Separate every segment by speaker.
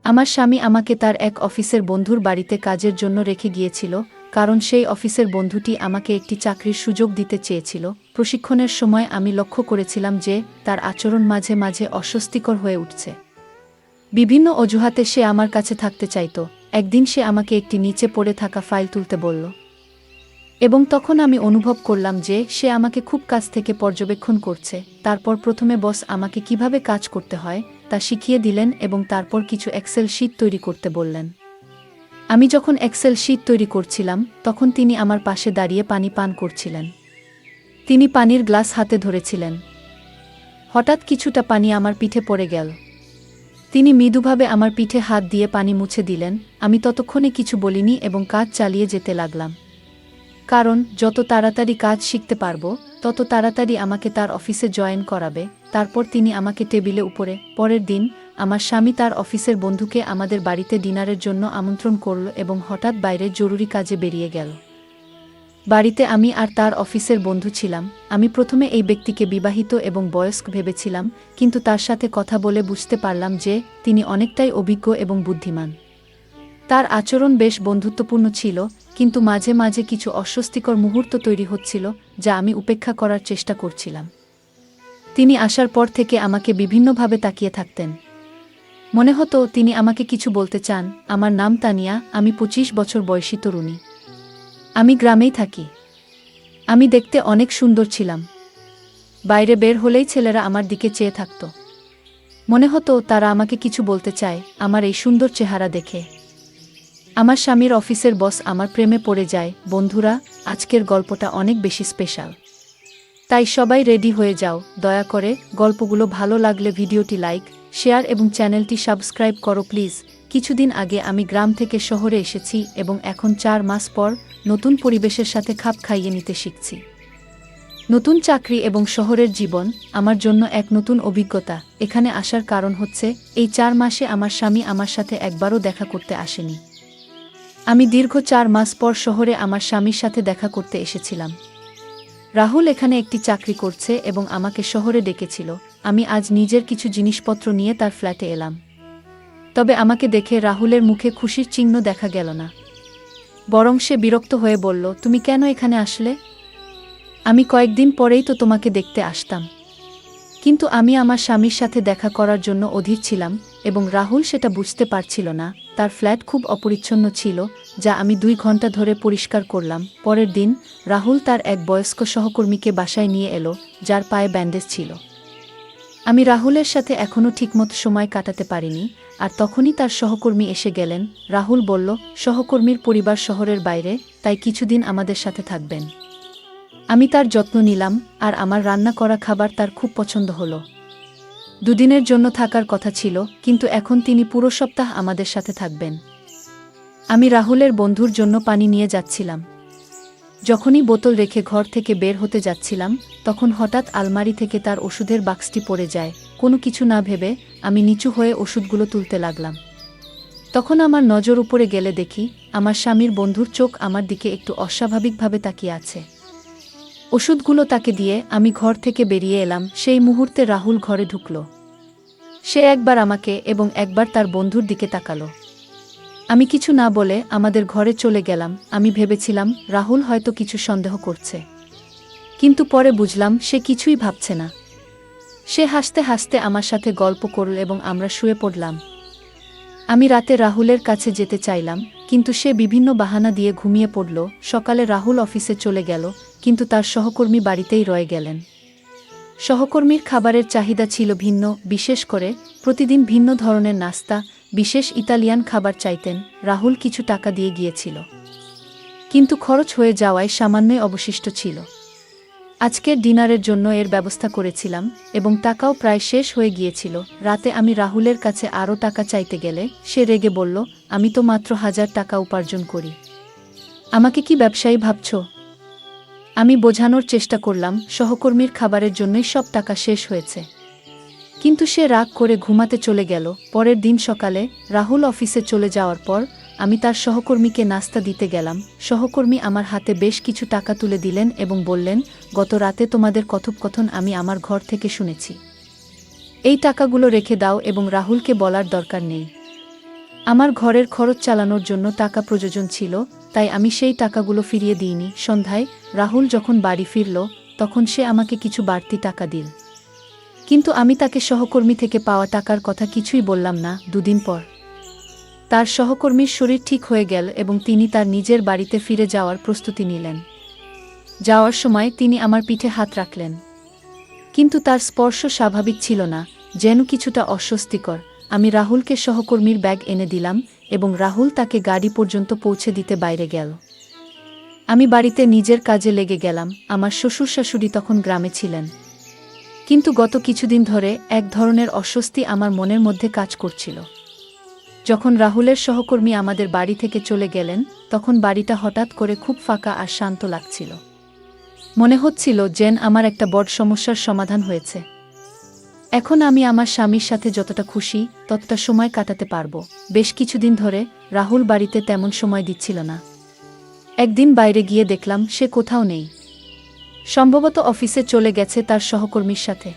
Speaker 1: আমার স্বামী আমাকে তার এক অফিসের বন্ধুর বাড়িতে কাজের জন্য রেখে গিয়েছিল, কারণ সেই অফিসের বন্ধুটি আমাকে একটি চাকরির সুযোগ দিতে চেয়েছিল। প্রশিক্ষণের সময় আমি লক্ষ্য করেছিলাম যে তার আচরণ মাঝে মাঝে অস্বস্তিকর হয়ে উঠছে। বিভিন্ন অজুহাতে সে আমার কাছে থাকতে চাইত। একদিন সে আমাকে একটি নিচে পড়ে থাকা ফাইল তুলতে বলল, এবং তখন আমি অনুভব করলাম যে সে আমাকে খুব কাছ থেকে পর্যবেক্ষণ করছে। তারপর প্রথমে বস আমাকে কিভাবে কাজ করতে হয় তা শিখিয়ে দিলেন এবং তারপর কিছু এক্সেল শিট তৈরি করতে বললেন। আমি যখন এক্সেল শিট তৈরি করছিলাম তখন তিনি আমার পাশে দাঁড়িয়ে পানি পান করছিলেন। তিনি পানির গ্লাস হাতে ধরেছিলেন। হঠাৎ কিছুটা পানি আমার পিঠে পড়ে গেল। তিনি মৃদুভাবে আমার পিঠে হাত দিয়ে পানি মুছে দিলেন। আমি ততক্ষণে কিছু বলিনি এবং কাজ চালিয়ে যেতে লাগলাম, কারণ যত তাড়াতাড়ি কাজ শিখতে পারবো তত তাড়াতাড়ি আমাকে তার অফিসে জয়েন করাবে। তারপর তিনি আমাকে টেবিলে উপরে। পরের দিন আমার স্বামী তার অফিসের বন্ধুকে আমাদের বাড়িতে ডিনারের জন্য আমন্ত্রণ করল এবং হঠাৎ বাইরে জরুরি কাজে বেরিয়ে গেল। বাড়িতে আমি আর তার অফিসের বন্ধু ছিলাম। আমি প্রথমে এই ব্যক্তিকে বিবাহিত এবং বয়স্ক ভেবেছিলাম, কিন্তু তার সাথে কথা বলে বুঝতে পারলাম যে তিনি অনেকটাই অভিজ্ঞ এবং বুদ্ধিমান। তার আচরণ বেশ বন্ধুত্বপূর্ণ ছিল, কিন্তু মাঝে মাঝে কিছু অস্বস্তিকর মুহূর্ত তৈরি হচ্ছিল যা আমি উপেক্ষা করার চেষ্টা করছিলাম। তিনি আসার পর থেকে আমাকে বিভিন্নভাবে তাকিয়ে থাকতেন। মনে হতো তিনি আমাকে কিছু বলতে চান। আমার নাম তানিয়া, আমি 25 বছর বয়সী তরুণী। আমি গ্রামেই থাকি। আমি দেখতে অনেক সুন্দর ছিলাম। বাইরে বের হলেই ছেলেরা আমার দিকে চেয়ে থাকত। মনে হতো তারা আমাকে কিছু বলতে চায় আমার এই সুন্দর চেহারা দেখে। আমার স্বামীর অফিসের বস আমার প্রেমে পড়ে যায়। বন্ধুরা, আজকের গল্পটা অনেক বেশি স্পেশাল, তাই সবাই রেডি হয়ে যাও। দয়া করে গল্পগুলো ভালো লাগলে ভিডিওটি লাইক, শেয়ার এবং চ্যানেলটি সাবস্ক্রাইব করো প্লিজ। কিছুদিন আগে আমি গ্রাম থেকে শহরে এসেছি এবং এখন 4 মাস পর নতুন পরিবেশের সাথে খাপ খাইয়ে নিতে শিখছি। নতুন চাকরি এবং শহরের জীবন আমার জন্য এক নতুন অভিজ্ঞতা। এখানে আসার কারণ হচ্ছে এই 4 মাসে আমার স্বামী আমার সাথে একবারও দেখা করতে আসেনি। আমি দীর্ঘ 4 মাস পর শহরে আমার স্বামীর সাথে দেখা করতে এসেছিলাম। রাহুল এখানে একটি চাকরি করছে এবং আমাকে শহরে ডেকেছিল। আমি আজ নিজের কিছু জিনিসপত্র নিয়ে তার ফ্ল্যাটে এলাম। তবে আমাকে দেখে রাহুলের মুখে খুশির চিহ্ন দেখা গেল না। বরং সে বিরক্ত হয়ে বলল, তুমি কেন এখানে আসলে? আমি কয়েকদিন পরেই তো তোমাকে দেখতে আসতাম। কিন্তু আমি আমার স্বামীর সাথে দেখা করার জন্য অধীর ছিলাম এবং রাহুল সেটা বুঝতে পারছিল না। তার ফ্ল্যাট খুব অপরিচ্ছন্ন ছিল, যা আমি 2 ঘন্টা ধরে পরিষ্কার করলাম। পরের দিন রাহুল তার এক বয়স্ক সহকর্মীকে বাসায় নিয়ে এলো, যার পায়ে ব্যান্ডেজ ছিল। আমি রাহুলের সাথে এখনও ঠিকমতো সময় কাটাতে পারিনি, আর তখনই তার সহকর্মী এসে গেলেন। রাহুল বলল, সহকর্মীর পরিবার শহরের বাইরে, তাই কিছুদিন আমাদের সাথে থাকবেন। আমি তার যত্ন নিলাম, আর আমার রান্না করা খাবার তার খুব পছন্দ হলো। 2 দিনের জন্য থাকার কথা ছিল, কিন্তু এখন তিনি পুরো সপ্তাহ আমাদের সাথে থাকবেন। আমি রাহুলের বন্ধুর জন্য পানি নিয়ে যাচ্ছিলাম। যখনই বোতল রেখে ঘর থেকে বের হতে যাচ্ছিলাম, তখন হঠাৎ আলমারি থেকে তার ওষুধের বাক্সটি পড়ে যায়। কোনো কিছু না ভেবে আমি নিচু হয়ে ওষুধগুলো তুলতে লাগলাম। তখন আমার নজর উপরে গেলে দেখি আমার স্বামীর বন্ধুর চোখ আমার দিকে একটু অস্বাভাবিকভাবে তাকিয়ে আছে। ওষুধগুলো তাকে দিয়ে আমি ঘর থেকে বেরিয়ে এলাম। সেই মুহূর্তে রাহুল ঘরে ঢুকল। সে একবার আমাকে এবং একবার তার বন্ধুর দিকে তাকালো। আমি কিছু না বলে আমাদের ঘরে চলে গেলাম। আমি ভেবেছিলাম রাহুল হয়তো কিছু সন্দেহ করছে, কিন্তু পরে বুঝলাম সে কিছুই ভাবছে না। সে হাসতে হাসতে আমার সাথে গল্প করল এবং আমরা শুয়ে পড়লাম। আমি রাতে রাহুলের কাছে যেতে চাইলাম, কিন্তু সে বিভিন্ন বাহানা দিয়ে ঘুমিয়ে পড়ল। সকালে রাহুল অফিসে চলে গেল, কিন্তু তার সহকর্মী বাড়িতেই রয়ে গেলেন। সহকর্মীর খাবারের চাহিদা ছিল ভিন্ন, বিশেষ করে প্রতিদিন ভিন্ন ধরনের নাস্তা, বিশেষ ইতালিয়ান খাবার চাইতেন। রাহুল কিছু টাকা দিয়ে গিয়েছিল, কিন্তু খরচ হয়ে যাওয়ায় সামান্যই অবশিষ্ট ছিল। আজকের ডিনারের জন্য এর ব্যবস্থা করেছিলাম এবং টাকাও প্রায় শেষ হয়ে গিয়েছিল। রাতে আমি রাহুলের কাছে আরও টাকা চাইতে গেলে সে রেগে বলল, আমি তো মাত্র 1000 টাকা উপার্জন করি, আমাকে কি ব্যবসায়ী ভাবছ? আমি বোঝানোর চেষ্টা করলাম সহকর্মীর খাবারের জন্যই সব টাকা শেষ হয়েছে, কিন্তু সে রাগ করে ঘুমাতে চলে গেল। পরের দিন সকালে রাহুল অফিসে চলে যাওয়ার পর আমি তার সহকর্মীকে নাস্তা দিতে গেলাম। সহকর্মী আমার হাতে বেশ কিছু টাকা তুলে দিলেন এবং বললেন, গত রাতে তোমাদের কথোপকথন আমি আমার ঘর থেকে শুনেছি। এই টাকাগুলো রেখে দাও এবং রাহুলকে বলার দরকার নেই। আমার ঘরের খরচ চালানোর জন্য টাকা প্রয়োজন ছিল, তাই আমি সেই টাকাগুলো ফিরিয়ে দিইনি। সন্ধ্যায় রাহুল যখন বাড়ি ফিরল, তখন সে আমাকে কিছু বাড়তি টাকা দিল, কিন্তু আমি তাকে সহকর্মী থেকে পাওয়া টাকার কথা কিছুই বললাম না। দুদিন পর তার সহকর্মীর শরীর ঠিক হয়ে গেল এবং তিনি তার নিজের বাড়িতে ফিরে যাওয়ার প্রস্তুতি নিলেন। যাওয়ার সময় তিনি আমার পিঠে হাত রাখলেন, কিন্তু তার স্পর্শ স্বাভাবিক ছিল না, যেন কিছুটা অস্বস্তিকর। আমি রাহুলকে সহকর্মীর ব্যাগ এনে দিলাম এবং রাহুল তাকে গাড়ি পর্যন্ত পৌঁছে দিতে বাইরে গেল। আমি বাড়িতে নিজের কাজে লেগে গেলাম। আমার শ্বশুর শাশুড়ি তখন গ্রামে ছিলেন, কিন্তু গত কিছুদিন ধরে এক ধরনের অস্বস্তি আমার মনের মধ্যে কাজ করছিল। যখন রাহুলের সহকর্মী আমাদের বাড়ি থেকে চলে গেলেন, তখন বাড়িটা হঠাৎ করে খুব ফাঁকা আর শান্ত লাগছিল। মনে হচ্ছিল যেন আমার একটা বড় সমস্যার সমাধান হয়েছে। এখন আমি আমার স্বামীর সাথে যতটা খুশি ততটা সময় কাটাতে পারব। বেশ কিছুদিন ধরে রাহুল বাড়িতে তেমন সময় দিচ্ছিল না। একদিন বাইরে গিয়ে দেখলাম সে কোথাও নেই। সম্ভবত অফিসে চলে গেছে তার সহকর্মীর সাথে।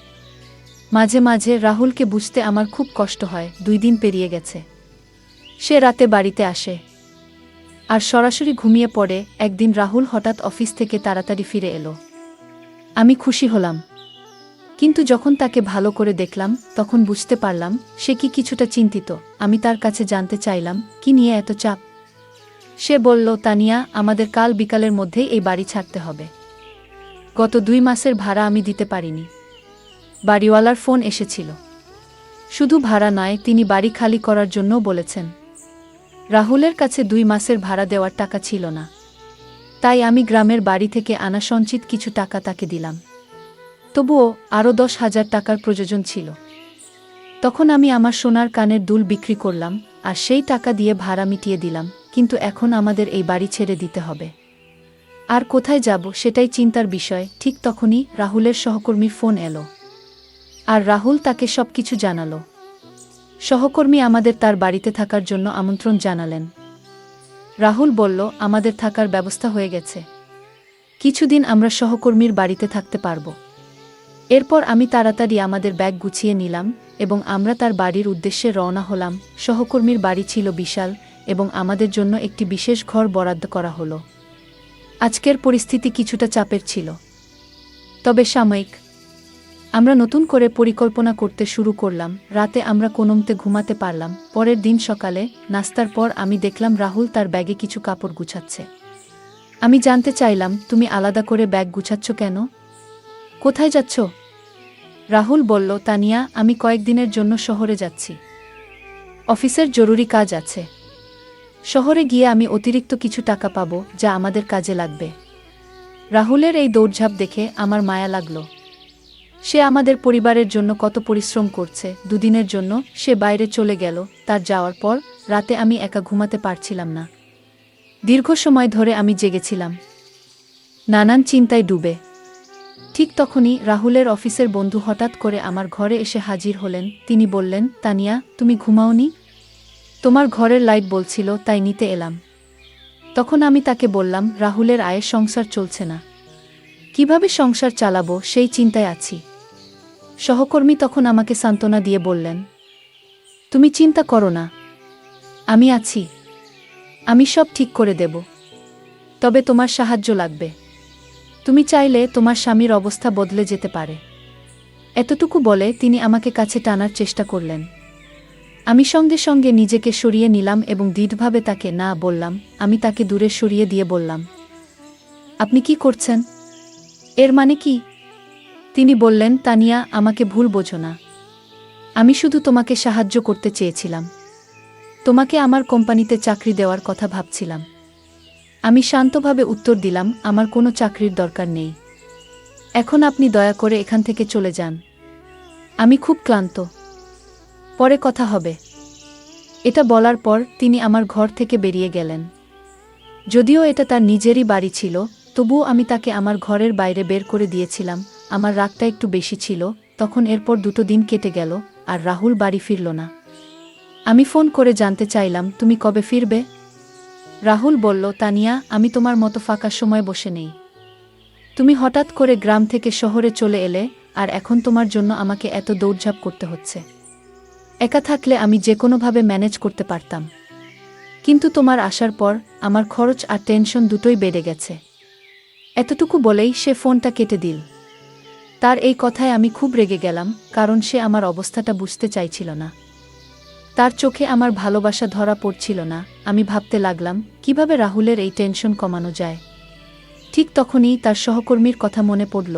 Speaker 1: মাঝে মাঝে রাহুলকে বুঝতে আমার খুব কষ্ট হয়। 2 দিন পেরিয়ে গেছে, সে রাতে বাড়িতে আসে আর সরাসরি ঘুমিয়ে পড়ে। একদিন রাহুল হঠাৎ অফিস থেকে তাড়াতাড়ি ফিরে এলো। আমি খুশি হলাম, কিন্তু যখন তাকে ভালো করে দেখলাম তখন বুঝতে পারলাম সে কিছুটা চিন্তিত। আমি তার কাছে জানতে চাইলাম, কি নিয়ে এত চাপ? সে বলল, তানিয়া, আমাদের কাল বিকালের মধ্যেই এই বাড়ি ছাড়তে হবে। গত 2 মাসের ভাড়া আমি দিতে পারিনি। বাড়িওয়ালার ফোন এসেছিল। শুধু ভাড়া নয়, তিনি বাড়ি খালি করার জন্যও বলেছেন। রাহুলের কাছে 2 মাসের ভাড়া দেওয়ার টাকা ছিল না, তাই আমি গ্রামের বাড়ি থেকে আনা সঞ্চিত কিছু টাকা তাকে দিলাম। তবুও আরও 10,000 টাকার প্রয়োজন ছিল। তখন আমি আমার সোনার কানের দুল বিক্রি করলাম আর সেই টাকা দিয়ে ভাড়া মিটিয়ে দিলাম। কিন্তু এখন আমাদের এই বাড়ি ছেড়ে দিতে হবে। আর কোথায় যাব সেটাই চিন্তার বিষয়। ঠিক তখনই রাহুলের সহকর্মীর ফোন এলো আর রাহুল তাকে সবকিছু জানালো। সহকর্মী আমাদের তার বাড়িতে থাকার জন্য আমন্ত্রণ জানালেন। রাহুল বলল, আমাদের থাকার ব্যবস্থা হয়ে গেছে, কিছুদিন আমরা সহকর্মীর বাড়িতে থাকতে পারব। এরপর আমি তাড়াতাড়ি আমাদের ব্যাগ গুছিয়ে নিলাম এবং আমরা তার বাড়ির উদ্দেশ্যে রওনা হলাম। সহকর্মীর বাড়ি ছিল বিশাল এবং আমাদের জন্য একটি বিশেষ ঘর বরাদ্দ করা হলো। আজকের পরিস্থিতি কিছুটা চাপের ছিল, তবে সাময়িক। আমরা নতুন করে পরিকল্পনা করতে শুরু করলাম। রাতে আমরা কোনোমতে ঘুমাতে পারলাম। পরের দিন সকালে নাস্তার পর আমি দেখলাম রাহুল তার ব্যাগে কিছু কাপড় গুছাচ্ছে। আমি জানতে চাইলাম, তুমি আলাদা করে ব্যাগ গুছাচ্ছ কেন? কোথায় যাচ্ছ? রাহুল বলল, তানিয়া, আমি কয়েকদিনের জন্য শহরে যাচ্ছি। অফিসের জরুরি কাজ আছে। শহরে গিয়ে আমি অতিরিক্ত কিছু টাকা পাবো, যা আমাদের কাজে লাগবে। রাহুলের এই দৌড়ঝাঁপ দেখে আমার মায়া লাগলো। সে আমাদের পরিবারের জন্য কত পরিশ্রম করছে। 2 দিনের জন্য সে বাইরে চলে গেল। তার যাওয়ার পর রাতে আমি একা ঘুমাতে পারছিলাম না। দীর্ঘ সময় ধরে আমি জেগেছিলাম, নানান চিন্তায় ডুবে। ঠিক তখনই রাহুলের অফিসের বন্ধু হঠাৎ করে আমার ঘরে এসে হাজির হলেন। তিনি বললেন, তানিয়া, তুমি ঘুমাওনি? তোমার ঘরের লাইট বলছিল, তাই নিতে এলাম। তখন আমি তাকে বললাম, রাহুলের আয়ে সংসার চলছে না, কিভাবে সংসার চালাবো সেই চিন্তায় আছি। সহকর্মী তখন আমাকে সান্ত্বনা দিয়ে বললেন, তুমি চিন্তা করো না, আমি আছি, আমি সব ঠিক করে দেব। তবে তোমার সাহায্য লাগবে। তুমি চাইলে তোমার স্বামীর অবস্থা বদলে যেতে পারে। এতটুকু বলে তিনি আমাকে কাছে টানার চেষ্টা করলেন। আমি সঙ্গে সঙ্গে নিজেকে সরিয়ে নিলাম এবং দৃঢ়ভাবে তাকে না বললাম। আমি তাকে দূরে সরিয়ে দিয়ে বললাম, আপনি কি করছেন? এর মানে কি? তিনি বললেন, তানিয়া, আমাকে ভুল বোঝো না। আমি শুধু তোমাকে সাহায্য করতে চেয়েছিলাম। তোমাকে আমার কোম্পানিতে চাকরি দেওয়ার কথা ভাবছিলাম। আমি শান্তভাবে উত্তর দিলাম, আমার কোনো চাকরির দরকার নেই। এখন আপনি দয়া করে এখান থেকে চলে যান। আমি খুব ক্লান্ত, পরে কথা হবে। এটা বলার পর তিনি আমার ঘর থেকে বেরিয়ে গেলেন। যদিও এটা তার নিজেরই বাড়ি ছিল, তবুও আমি তাকে আমার ঘরের বাইরে বের করে দিয়েছিলাম। আমার রাগটা একটু বেশি ছিল। তখন এরপর 2 দিন কেটে গেল আর রাহুল বাড়ি ফিরল না। আমি ফোন করে জানতে চাইলাম, তুমি কবে ফিরবে? রাহুল বলল, তানিয়া, আমি তোমার মতো ফাঁকা সময় বসে নেই। তুমি হঠাৎ করে গ্রাম থেকে শহরে চলে এলে আর এখন তোমার জন্য আমাকে এত দৌড়ঝাঁপ করতে হচ্ছে। একা থাকলে আমি যে কোনোভাবে ম্যানেজ করতে পারতাম। কিন্তু তোমার আসার পর আমার খরচ আর টেনশন দুটোই বেড়ে গেছে। এতটুকু বলেই সে ফোনটা কেটে দিল। তার এই কথায় আমি খুব রেগে গেলাম, কারণ সে আমার অবস্থাটা বুঝতে চাইছিল না। তার চোখে আমার ভালোবাসা ধরা পড়ছিল না। আমি ভাবতে লাগলাম কিভাবে রাহুলের এই টেনশন কমানো যায়। ঠিক তখনই তার সহকর্মীর কথা মনে পড়ল।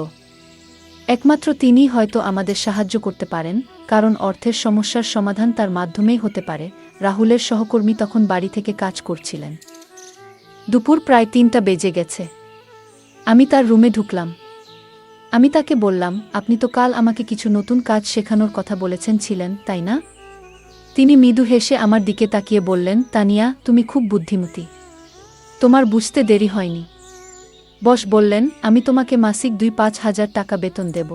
Speaker 1: একমাত্র তিনিই হয়তো আমাদের সাহায্য করতে পারেন, কারণ অর্থের সমস্যার সমাধান তার মাধ্যমেই হতে পারে। রাহুলের সহকর্মী তখন বাড়ি থেকে কাজ করছিলেন। দুপুর প্রায় ৩টা বেজে গেছে। আমি তার রুমে ঢুকলাম। আমি তাকে বললাম, আপনি তো কাল আমাকে কিছু নতুন কাজ শেখানোর কথা বলেছিলেন, তাই না? তিনি মৃদু হেসে আমার দিকে তাকিয়ে বললেন, তানিয়া, তুমি খুব বুদ্ধিমতী। তোমার বুঝতে দেরি হয়নি। বস বললেন, আমি তোমাকে মাসিক ২-৫ হাজার টাকা বেতন দেব।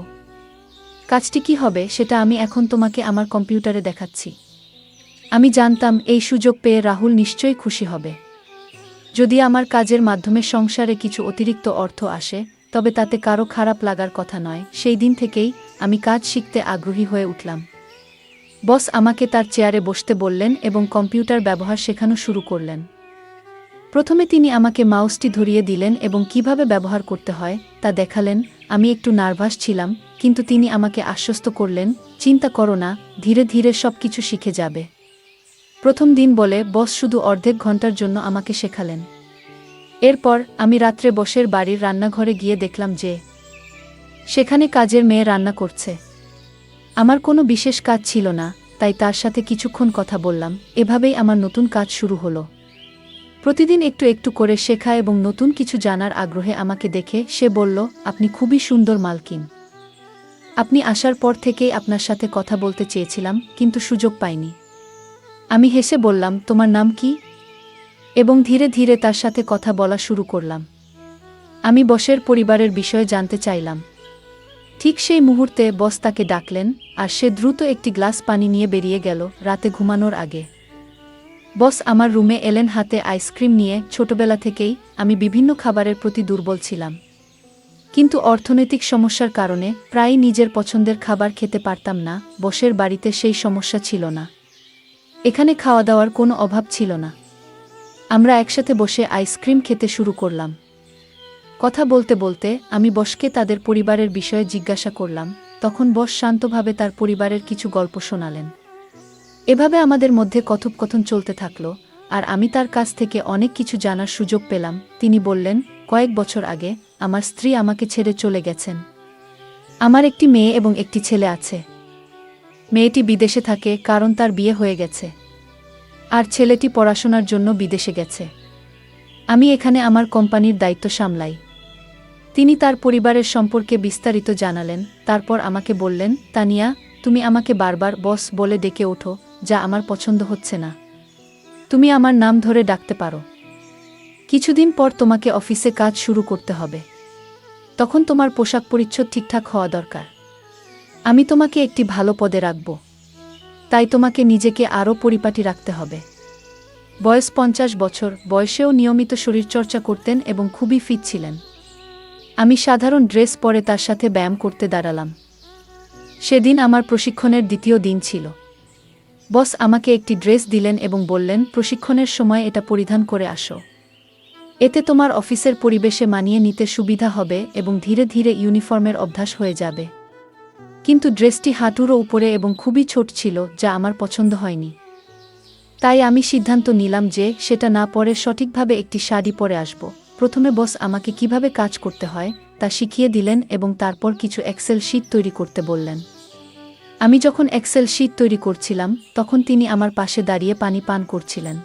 Speaker 1: কাজটি কি হবে সেটা আমি এখন তোমাকে আমার কম্পিউটারে দেখাচ্ছি। আমি জানতাম এই সুযোগ পেয়ে রাহুল নিশ্চয়ই খুশি হবে। যদি আমার কাজের মাধ্যমে সংসারে কিছু অতিরিক্ত অর্থ আসে, তবে তাতে কারো খারাপ লাগার কথা নয়। সেই দিন থেকেই আমি কাজ শিখতে আগ্রহী হয়ে উঠলাম। বস আমাকে তার চেয়ারে বসতে বললেন এবং কম্পিউটার ব্যবহার শেখানো শুরু করলেন। প্রথমে তিনি আমাকে মাউসটি ধরিয়ে দিলেন এবং কিভাবে ব্যবহার করতে হয় তা দেখালেন। আমি একটু নার্ভাস ছিলাম, কিন্তু তিনি আমাকে আশ্বস্ত করলেন, চিন্তা করো না, ধীরে ধীরে সবকিছু শিখে যাবে। প্রথম দিন বলে বস শুধু অর্ধেক ঘন্টার জন্য আমাকে শেখালেন। এরপর আমি রাত্রে বসের বাড়ির রান্নাঘরে গিয়ে দেখলাম যে সেখানে কাজের মেয়ে রান্না করছে। আমার কোনো বিশেষ কাজ ছিল না, তাই তার সাথে কিছুক্ষণ কথা বললাম। এভাবেই আমার নতুন কাজ শুরু হলো। প্রতিদিন একটু একটু করে শেখা এবং নতুন কিছু জানার আগ্রহে আমাকে দেখে সে বলল, আপনি খুবই সুন্দর মালকিন। আপনি আসার পর থেকেই আপনার সাথে কথা বলতে চেয়েছিলাম, কিন্তু সুযোগ পাইনি। আমি হেসে বললাম, তোমার নাম কি? এবং ধীরে ধীরে তার সাথে কথা বলা শুরু করলাম। আমি বসের পরিবারের বিষয়ে জানতে চাইলাম। ঠিক সেই মুহূর্তে বস তাকে ডাকলেন, আর সে দ্রুত একটি গ্লাস পানি নিয়ে বেরিয়ে গেল। রাতে ঘুমানোর আগে বস আমার রুমে এলেন হাতে আইসক্রিম নিয়ে। ছোটবেলা থেকেই আমি বিভিন্ন খাবারের প্রতি দুর্বল ছিলাম, কিন্তু অর্থনৈতিক সমস্যার কারণে প্রায়ই নিজের পছন্দের খাবার খেতে পারতাম না। বসের বাড়িতে সেই সমস্যা ছিল না। এখানে খাওয়া দাওয়ার কোনো অভাব ছিল না। আমরা একসাথে বসে আইসক্রিম খেতে শুরু করলাম। কথা বলতে বলতে আমি বসকে তাদের পরিবারের বিষয়ে জিজ্ঞাসা করলাম। তখন বস শান্তভাবে তার পরিবারের কিছু গল্প শোনালেন। এভাবে আমাদের মধ্যে কথোপকথন চলতে থাকল, আর আমি তার কাছ থেকে অনেক কিছু জানার সুযোগ পেলাম। তিনি বললেন, কয়েক বছর আগে আমার স্ত্রী আমাকে ছেড়ে চলে গেছেন। আমার একটি মেয়ে এবং একটি ছেলে আছে। মেয়েটি বিদেশে থাকে কারণ তার বিয়ে হয়ে গেছে, আর ছেলেটি পড়াশোনার জন্য বিদেশে গেছে। আমি এখানে আমার কোম্পানির দায়িত্ব সামলাই। তিনি তার পরিবারের সম্পর্কে বিস্তারিত জানালেন। তারপর আমাকে বললেন, তানিয়া, তুমি আমাকে বারবার বস বলে ডেকে ওঠো, যা আমার পছন্দ হচ্ছে না। তুমি আমার নাম ধরে ডাকতে পারো। কিছুদিন পর তোমাকে অফিসে কাজ শুরু করতে হবে। তখন তোমার পোশাক পরিচ্ছদ ঠিকঠাক হওয়া দরকার। আমি তোমাকে একটি ভালো পদে রাখব, তাই তোমাকে নিজেকে আরও পরিপাটি রাখতে হবে। বয়স ৫০ বছর, বয়সেও নিয়মিত শরীরচর্চা করতেন এবং খুবই ফিট ছিলেন। আমি সাধারণ ড্রেস পরে তার সাথে ব্যায়াম করতে দাঁড়ালাম। সেদিন আমার প্রশিক্ষণের দ্বিতীয় দিন ছিল। বস আমাকে একটি ড্রেস দিলেন এবং বললেন, প্রশিক্ষণের সময় এটা পরিধান করে আসো। এতে তোমার অফিসের পরিবেশে মানিয়ে নিতে সুবিধা হবে এবং ধীরে ধীরে ইউনিফর্মের অভ্যাস হয়ে যাবে। কিন্তু ড্রেসটি হাঁটুরও উপরে এবং খুবই ছোট ছিল, যা আমার পছন্দ হয়নি। তাই আমি সিদ্ধান্ত নিলাম যে সেটা না পরে সঠিকভাবে একটি শাড়ি পরে আসব। প্রথমে বস আমাকে কিভাবে কাজ করতে হয় তা শিখিয়ে দিলেন এবং তারপর কিছু এক্সেল শিট তৈরি করতে বললেন। আমি যখন এক্সেল শিট তৈরি করছিলাম, তখন তিনি আমার পাশে দাঁড়িয়ে পানি পান করছিলেন।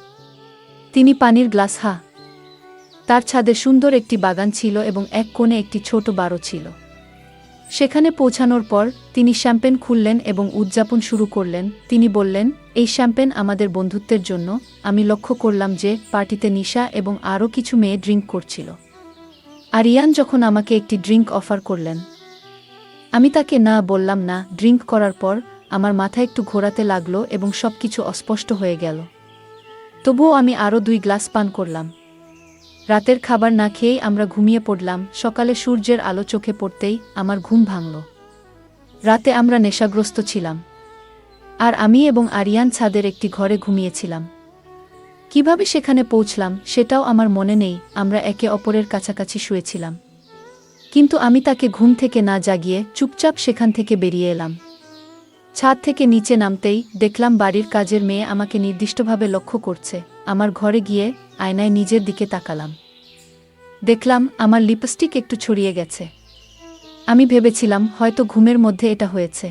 Speaker 1: তিনি পানির গ্লাস তার ছাদে সুন্দর একটি বাগান ছিল এবং এক কোণে একটি ছোট বারো ছিল। সেখানে পৌঁছানোর পর তিনি শ্যাম্পেন খুললেন এবং উদযাপন শুরু করলেন। তিনি বললেন, এই শ্যাম্পেন আমাদের বন্ধুত্বের জন্য। আমি লক্ষ্য করলাম যে পার্টিতে নিশা এবং আরও কিছু মেয়ে ড্রিঙ্ক করছিল। আরিয়ান যখন আমাকে একটি ড্রিঙ্ক অফার করলেন, আমি তাকে না বললাম না। ড্রিঙ্ক করার পর আমার মাথা একটু ঘোরাতে লাগলো এবং সবকিছু অস্পষ্ট হয়ে গেল। তবুও আমি আরও 2 গ্লাস পান করলাম। রাতের খাবার না খেয়েই আমরা ঘুমিয়ে পড়লাম। সকালে সূর্যের আলো চোখে পড়তেই আমার ঘুম ভাঙল। রাতে আমরা নেশাগ্রস্ত ছিলাম, আর আমি এবং আরিয়ান ছাদের একটি ঘরে ঘুমিয়েছিলাম। কিভাবে সেখানে পৌঁছলাম সেটাও আমার মনে নেই। আমরা একে অপরের কাছাকাছি শুয়েছিলাম, কিন্তু আমি তাকে ঘুম থেকে না জাগিয়ে চুপচাপ সেখান থেকে বেরিয়ে এলাম। ছাদ থেকে নিচে নামতেই দেখলাম বাড়ির কাজের মেয়ে আমাকে নির্দিষ্টভাবে লক্ষ্য করছে। আমার ঘরে গিয়ে আয়নায় নিজের দিকে তাকালাম। দেখলাম আমার লিপস্টিক একটু ছড়িয়ে গেছে। আমি ভেবেছিলাম হয়তো ঘুমের মধ্যে এটা হয়েছে,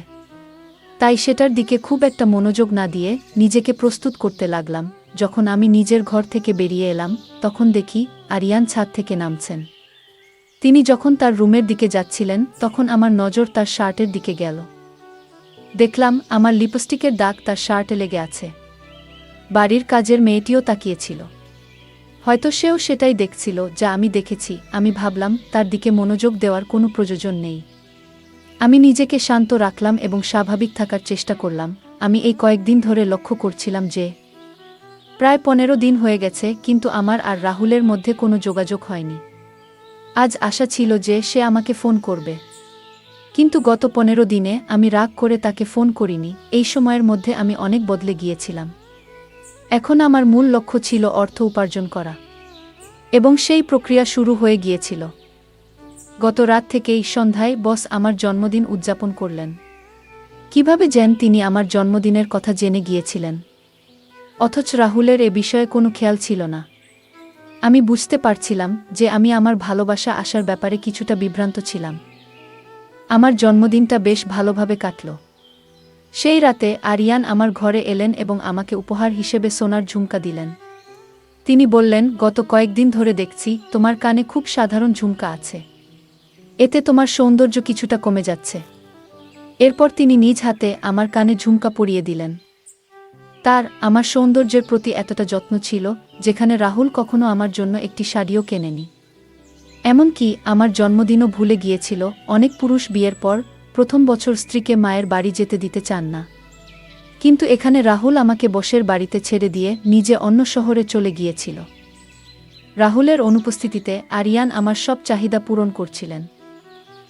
Speaker 1: তাই সেটার দিকে খুব একটা মনোযোগ না দিয়ে নিজেকে প্রস্তুত করতে লাগলাম। যখন আমি নিজের ঘর থেকে বেরিয়ে এলাম তখন দেখি আরিয়ান ছাদ থেকে নামছেন। তিনি যখন তার রুমের দিকে যাচ্ছিলেন তখন আমার নজর তার শার্টের দিকে গেল। দেখলাম আমার লিপস্টিকের দাগ তার শার্টে লেগে আছে। বাড়ির কাজের মেয়েটিও তাকিয়েছিল। হয়তো সেও সেটাই দেখছিল যা আমি দেখেছি। আমি ভাবলাম তার দিকে মনোযোগ দেওয়ার কোনো প্রয়োজন নেই। আমি নিজেকে শান্ত রাখলাম এবং স্বাভাবিক থাকার চেষ্টা করলাম। আমি এই কয়েকদিন ধরে লক্ষ্য করছিলাম যে প্রায় 15 দিন হয়ে গেছে, কিন্তু আমার আর রাহুলের মধ্যে কোনো যোগাযোগ হয়নি। আজ আশা ছিল যে সে আমাকে ফোন করবে, কিন্তু গত 15 দিনে আমি রাগ করে তাকে ফোন করিনি। এই সময়ের মধ্যে আমি অনেক বদলে গিয়েছিলাম। এখন আমার মূল লক্ষ্য ছিল অর্থ উপার্জন করা, এবং সেই প্রক্রিয়া শুরু হয়ে গিয়েছিল। গত রাত থেকেই সন্ধ্যায় বস আমার জন্মদিন উদযাপন করলেন। কিভাবে যেন তিনি আমার জন্মদিনের কথা জেনে গিয়েছিলেন, অথচ রাহুলের এ বিষয়ে কোনো খেয়াল ছিল না। আমি বুঝতে পারছিলাম যে আমি আমার ভালোবাসা আসার ব্যাপারে কিছুটা বিভ্রান্ত ছিলাম। আমার জন্মদিনটা বেশ ভালোভাবে কাটল। সেই রাতে আরিয়ান আমার ঘরে এলেন এবং আমাকে উপহার হিসেবে সোনার ঝুমকা দিলেন। তিনি বললেন, গত কয়েকদিন ধরে দেখছি তোমার কানে খুব সাধারণ ঝুমকা আছে, এতে তোমার সৌন্দর্য কিছুটা কমে যাচ্ছে। এরপর তিনি নিজ হাতে আমার কানে ঝুমকা পরিয়ে দিলেন। তার আমার সৌন্দর্যের প্রতি এতটা যত্ন ছিল যেখানে রাহুল কখনো আমার জন্য একটি শাড়িও কেনেনি। এমনকি আমার জন্মদিনও ভুলে গিয়েছিল। অনেক পুরুষ বিয়ের পর প্রথম বছর স্ত্রীকে মায়ের বাড়ি যেতে দিতে চান না, কিন্তু এখানে রাহুল আমাকে বসের বাড়িতে ছেড়ে দিয়ে নিজে অন্য শহরে চলে গিয়েছিল। রাহুলের অনুপস্থিতিতে আরিয়ান আমার সব চাহিদা পূরণ করছিলেন,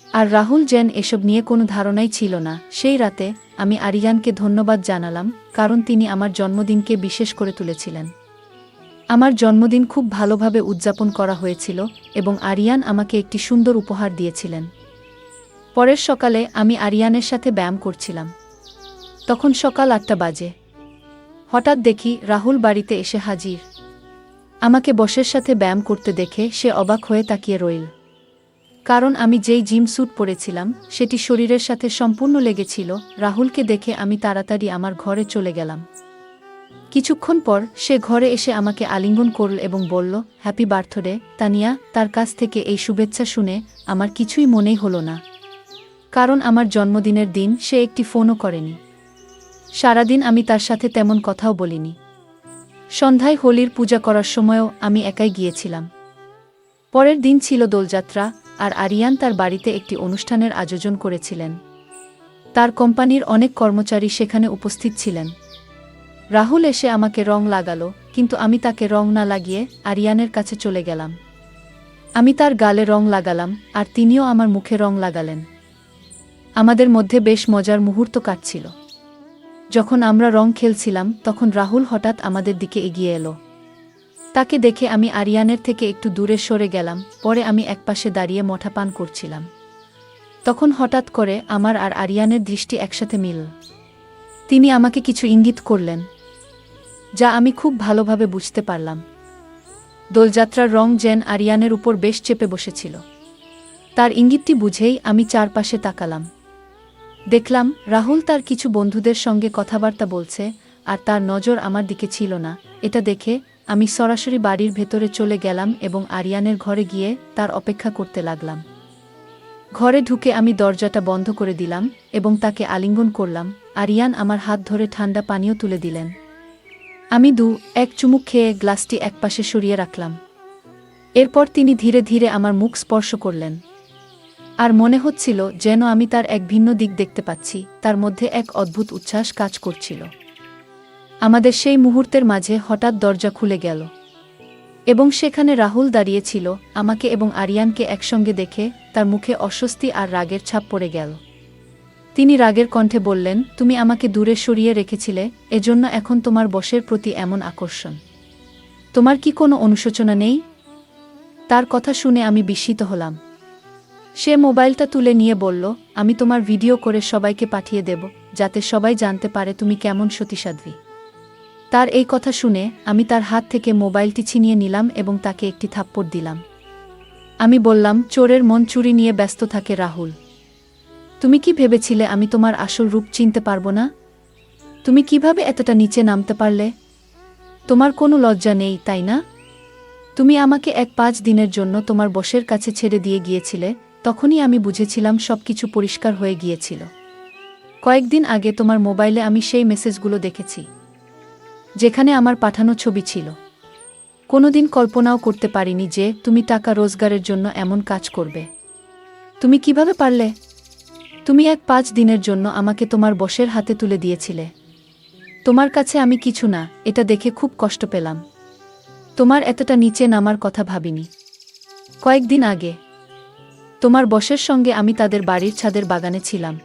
Speaker 1: আর রাহুল যেন এসব নিয়ে কোনো ধারণাই ছিল না। সেই রাতে আমি আরিয়ানকে ধন্যবাদ জানালাম, কারণ তিনি আমার জন্মদিনকে বিশেষ করে তুলেছিলেন। আমার জন্মদিন খুব ভালোভাবে উদযাপন করা হয়েছিল এবং আরিয়ান আমাকে একটি সুন্দর উপহার দিয়েছিলেন। পরের সকালে আমি আরিয়ানের সাথে ব্যায়াম করছিলাম। তখন সকাল 8টা বাজে। হঠাৎ দেখি রাহুল বাড়িতে এসে হাজির। আমাকে বসের সাথে ব্যায়াম করতে দেখে সে অবাক হয়ে তাকিয়ে রইল, কারণ আমি যেই জিম স্যুট পরেছিলাম সেটি শরীরের সাথে সম্পূর্ণ লেগেছিল। রাহুলকে দেখে আমি তাড়াতাড়ি আমার ঘরে চলে গেলাম। কিছুক্ষণ পর সে ঘরে এসে আমাকে আলিঙ্গন করল এবং বলল, হ্যাপি বার্থডে তানিয়া। তার কাছ থেকে এই শুভেচ্ছা শুনে আমার কিছুই মনেই হলো না, কারণ আমার জন্মদিনের দিন সে একটি ফোনও করেনি। সারাদিন আমি তার সাথে তেমন কথাও বলিনি। সন্ধ্যায় হোলির পূজা করার সময়ও আমি একাই গিয়েছিলাম। পরের দিন ছিল দোলযাত্রা, আর আরিয়ান তার বাড়িতে একটি অনুষ্ঠানের আয়োজন করেছিলেন। তার কোম্পানির অনেক কর্মচারী সেখানে উপস্থিত ছিলেন। রাহুল এসে আমাকে রং লাগালো, কিন্তু আমি তাকে রং না লাগিয়ে আরিয়ানের কাছে চলে গেলাম। আমি তার গালে রং লাগালাম, আর তিনিও আমার মুখে রং লাগালেন। আমাদের মধ্যে বেশ মজার মুহূর্ত কাটছিল। যখন আমরা রং খেলছিলাম তখন রাহুল হঠাৎ আমাদের দিকে এগিয়ে এলো। তাকে দেখে আমি আরিয়ানের থেকে একটু দূরে সরে গেলাম। পরে আমি একপাশে দাঁড়িয়ে মঠা পান করছিলাম। তখন হঠাৎ করে আমার আর আরিয়ানের দৃষ্টি একসাথে মিলল। তিনি আমাকে কিছু ইঙ্গিত করলেন, যা আমি খুব ভালোভাবে বুঝতে পারলাম। দোলযাত্রার রং যেন আরিয়ানের উপর বেশ চেপে বসেছিল। তার ইঙ্গিতটি বুঝেই আমি চারপাশে তাকালাম। দেখলাম রাহুল তার কিছু বন্ধুদের সঙ্গে কথাবার্তা বলছে, আর তার নজর আমার দিকে ছিল না। এটা দেখে আমি সরাসরি বাড়ির ভেতরে চলে গেলাম এবং আরিয়ানের ঘরে গিয়ে তার অপেক্ষা করতে লাগলাম। ঘরে ঢুকে আমি দরজাটা বন্ধ করে দিলাম এবং তাকে আলিঙ্গন করলাম। আরিয়ান আমার হাত ধরে ঠান্ডা পানীয় তুলে দিলেন। আমি এক চুমুক খেয়ে গ্লাসটি একপাশে সরিয়ে রাখলাম। এরপর তিনি ধীরে ধীরে আমার মুখ স্পর্শ করলেন, আর মনে হচ্ছিল যেন আমি তার এক ভিন্ন দিক দেখতে পাচ্ছি। তার মধ্যে এক অদ্ভুত উচ্ছ্বাস কাজ করছিল। আমাদের সেই মুহূর্তের মাঝে হঠাৎ দরজা খুলে গেল এবং সেখানে রাহুল দাঁড়িয়েছিল। আমাকে এবং আরিয়ানকে একসঙ্গে দেখে তার মুখে অস্বস্তি আর রাগের ছাপ পড়ে গেল। তিনি রাগের কণ্ঠে বললেন, তুমি আমাকে দূরে সরিয়ে রেখেছিলে, এজন্য এখন তোমার বসের প্রতি এমন আকর্ষণ। তোমার কি কোনো অনুশোচনা নেই? তার কথা শুনে আমি বিস্মিত হলাম। সে মোবাইলটা তুলে নিয়ে বলল, আমি তোমার ভিডিও করে সবাইকে পাঠিয়ে দেব, যাতে সবাই জানতে পারে তুমি কেমন সতীসাধ্বী। তার এই কথা শুনে আমি তার হাত থেকে মোবাইলটি ছিনিয়ে নিলাম এবং তাকে একটি থাপ্পড় দিলাম। আমি বললাম, চোরের মন চুরি নিয়ে ব্যস্ত থাকে রাহুল। তুমি কি ভেবেছিলে আমি তোমার আসল রূপ চিনতে পারবো না? তুমি কিভাবে এতটা নিচে নামতে পারলে? তোমার কোনো লজ্জা নেই, তাই না? তুমি আমাকে 5 দিনের জন্য তোমার বসের কাছে ছেড়ে দিয়ে গিয়েছিলে, তখনই আমি বুঝেছিলাম সবকিছু পরিষ্কার হয়ে গিয়েছিল। কয়েকদিন আগে তোমার মোবাইলে আমি সেই মেসেজগুলো দেখেছি, যেখানে আমার পাঠানো ছবি ছিল। কোনোদিন কল্পনাও করতে পারিনি যে তুমি টাকা রোজগারের জন্য এমন কাজ করবে। তুমি কিভাবে পারলে? তুমি 5 দিনের জন্য আমাকে তোমার বসের হাতে তুলে দিয়েছিলে। তোমার কাছে আমি কিছু না, এটা দেখে খুব কষ্ট পেলাম। তোমার এতটা নিচে নামার কথা ভাবিনি। কয়েকদিন আগে তোমার বসের সঙ্গে আমি তাদের বাড়ির ছাদের বাগানে ছিলাম।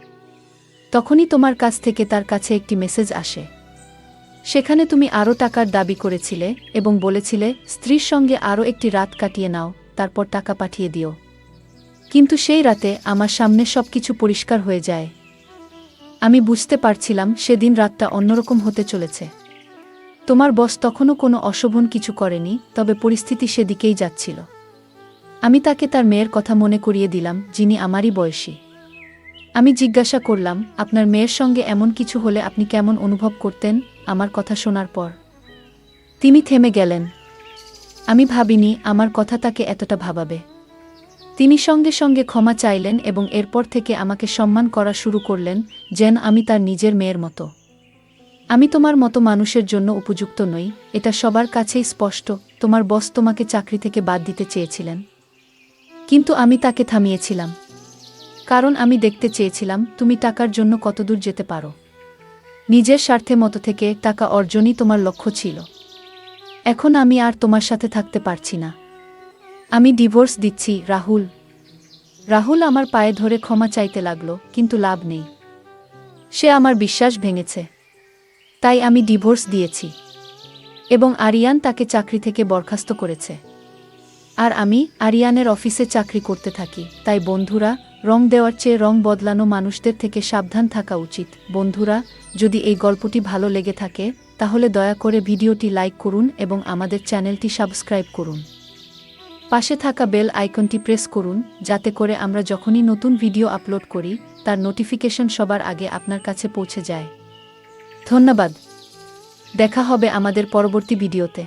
Speaker 1: তখনই তোমার কাছ থেকে তার কাছে একটি মেসেজ আসে। সেখানে তুমি আরও টাকার দাবি করেছিলে এবং বলেছিলে স্ত্রীর সঙ্গে আরও একটি রাত কাটিয়ে নাও, তারপর টাকা পাঠিয়ে দিও। কিন্তু সেই রাতে আমার সামনে সবকিছু পরিষ্কার হয়ে যায়। আমি বুঝতে পারছিলাম সেদিন রাতটা অন্যরকম হতে চলেছে। তোমার বস তখনও কোনো অশোভন কিছু করেনি, তবে পরিস্থিতি সেদিকেই যাচ্ছিল। আমি তাকে তার মেয়ের কথা মনে করিয়ে দিলাম, যিনি আমারই বয়সী। আমি জিজ্ঞাসা করলাম, আপনার মেয়ের সঙ্গে এমন কিছু হলে আপনি কেমন অনুভব করতেন? আমার কথা শোনার পর তিনি থেমে গেলেন। আমি ভাবিনি আমার কথা তাকে এতটা ভাবাবে। তিনি সঙ্গে সঙ্গে ক্ষমা চাইলেন এবং এরপর থেকে আমাকে সম্মান করা শুরু করলেন, যেন আমি তার নিজের মেয়ের মতো। আমি তোমার মতো মানুষের জন্য উপযুক্ত নই, এটা সবার কাছেই স্পষ্ট। তোমার বস তোমাকে চাকরি থেকে বাদ দিতে চেয়েছিলেন, কিন্তু আমি তাকে থামিয়েছিলাম। কারণ আমি দেখতে চেয়েছিলাম তুমি টাকার জন্য কতদূর যেতে পারো। নিজের স্বার্থে মতো থেকে টাকা অর্জনই তোমার লক্ষ্য ছিল। এখন আমি আর তোমার সাথে থাকতে পারছি না। আমি ডিভোর্স দিচ্ছি, রাহুল। রাহুল আমার পায়ে ধরে ক্ষমা চাইতে লাগলো, কিন্তু লাভ নেই। সে আমার বিশ্বাস ভেঙেছে। তাই আমি ডিভোর্স দিয়েছি এবং আরিয়ান তাকে চাকরি থেকে বরখাস্ত করেছে। আর আমি আরিয়ানের অফিসে চাকরি করতে থাকি। তাই বন্ধুরা, রং দেওয়ার চেয়ে রং বদলানো মানুষদের থেকে সাবধান থাকা উচিত। বন্ধুরা, যদি এই গল্পটি ভালো লেগে থাকে তাহলে দয়া করে ভিডিওটি লাইক করুন এবং আমাদের চ্যানেলটি সাবস্ক্রাইব করুন। পাশে থাকা বেল আইকনটি প্রেস করুন, যাতে করে আমরা যখনই নতুন ভিডিও আপলোড করি তার নোটিফিকেশন সবার আগে আপনার কাছে পৌঁছে যায়। ধন্যবাদ। দেখা হবে আমাদের পরবর্তী ভিডিওতে।